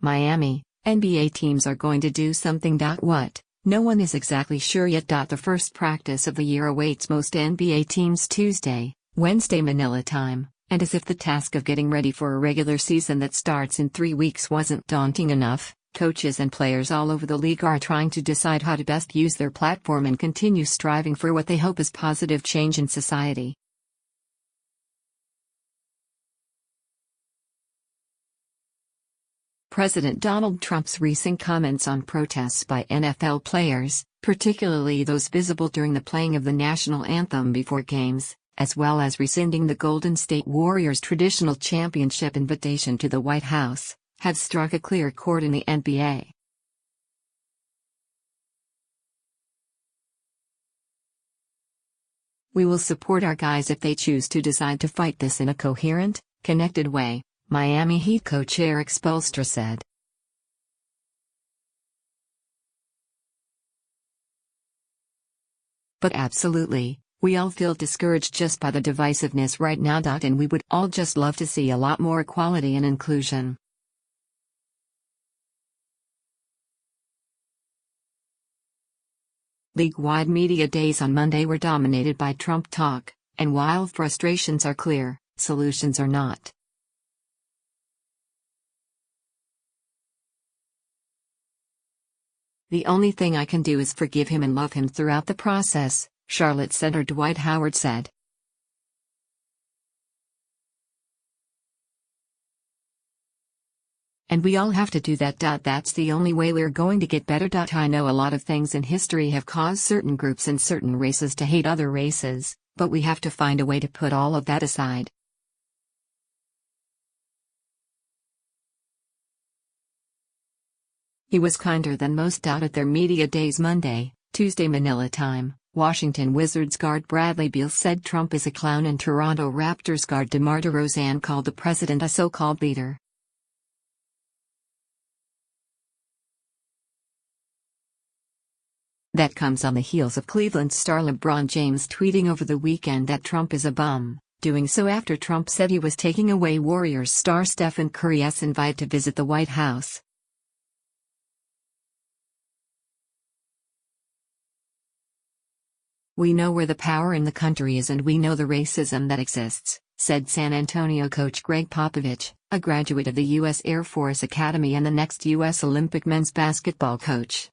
Miami, NBA teams are going to do something.What. No one is exactly sure yet. The first practice of the year awaits most NBA teams Tuesday, Wednesday Manila time, and as if the task of getting ready for a regular season that starts in 3 weeks wasn't daunting enough, coaches and players all over the league are trying to decide how to best use their platform and continue striving for what they hope is positive change in society. President Donald Trump's recent comments on protests by NFL players, particularly those visible during the playing of the national anthem before games, as well as rescinding the Golden State Warriors' traditional championship invitation to the White House, have struck a clear chord in the NBA. "We will support our guys if they choose to decide to fight this in a coherent, connected way," Miami Heat coach Erik Spoelstra said. "But absolutely, we all feel discouraged just by the divisiveness right now. And we would all just love to see a lot more equality and inclusion." League-wide media days on Monday were dominated by Trump talk, and while frustrations are clear, solutions are not. "The only thing I can do is forgive him and love him throughout the process," Charlotte center Dwight Howard said. "And we all have to do that. That's the only way we're going to get better. I know a lot of things in history have caused certain groups and certain races to hate other races, but we have to find a way to put all of that aside." He was kinder than most out at their media days Monday, Tuesday Manila time. Washington Wizards guard Bradley Beal said Trump is a clown, and Toronto Raptors guard DeMar DeRozan called the president a so-called leader. That comes on the heels of Cleveland star LeBron James tweeting over the weekend that Trump is a bum, doing so after Trump said he was taking away Warriors star Stephen Curry's invite to visit the White House. "We know where the power in the country is and we know the racism that exists," said San Antonio coach Gregg Popovich, a graduate of the U.S. Air Force Academy and the next U.S. Olympic men's basketball coach.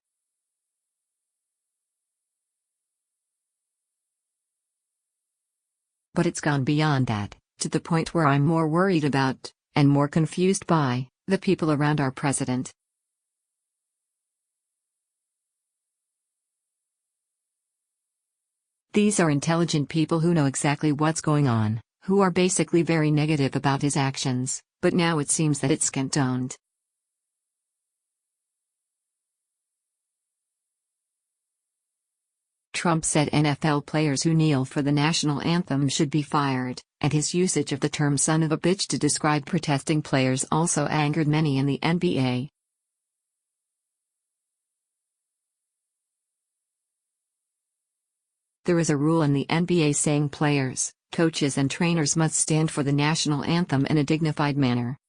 "But it's gone beyond that, to the point where I'm more worried about, and more confused by, the people around our president." "These are intelligent people who know exactly what's going on, who are basically very negative about his actions, but now it seems that it's condoned." Trump said NFL players who kneel for the national anthem should be fired, and his usage of the term "son of a bitch" to describe protesting players also angered many in the NBA. "There is a rule in the NBA saying players, coaches and trainers must stand for the national anthem in a dignified manner.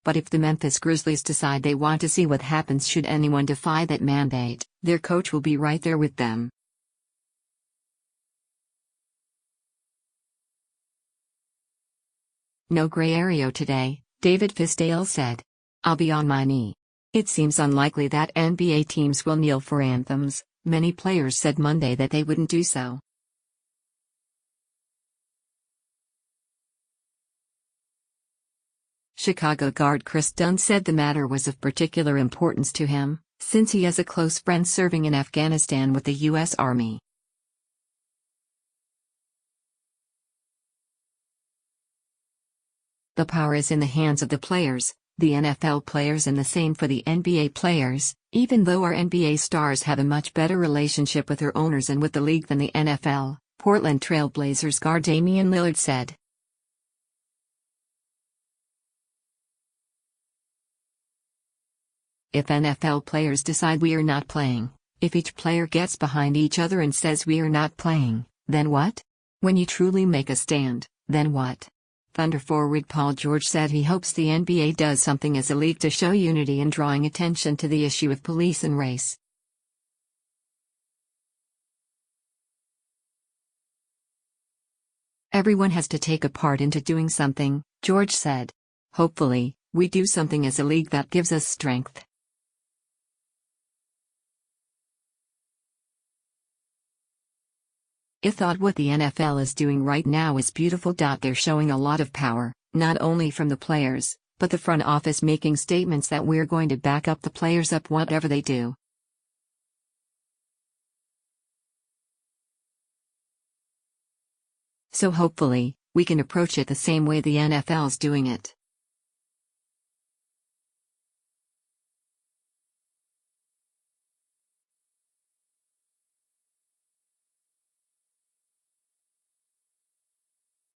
But if the Memphis Grizzlies decide they want to see what happens should anyone defy that mandate, their coach will be right there with them." "No gray area today," David Fisdale said. "I'll be on my knee. It seems unlikely that NBA teams will kneel for anthems." Many players said Monday that they wouldn't do so. Chicago guard Kris Dunn said the matter was of particular importance to him, since he has a close friend serving in Afghanistan with the U.S. Army. "The power is in the hands of the players, the NFL players, and the same for the NBA players, even though our NBA stars have a much better relationship with their owners and with the league than the NFL," Portland Trail Blazers guard Damian Lillard said. "If NFL players decide we are not playing, if each player gets behind each other and says we are not playing, then what? When you truly make a stand, Then what? Thunder forward Paul George said he hopes the NBA does something as a league to show unity in drawing attention to the issue of police and race. Everyone has to take a part into doing something, George said. Hopefully, we do something as a league that gives us strength. I thought what the NFL is doing right now is beautiful. They're showing a lot of power, not only from the players, but the front office making statements that we're going to back up the players up whatever they do. So hopefully, we can approach it the same way the NFL's doing it.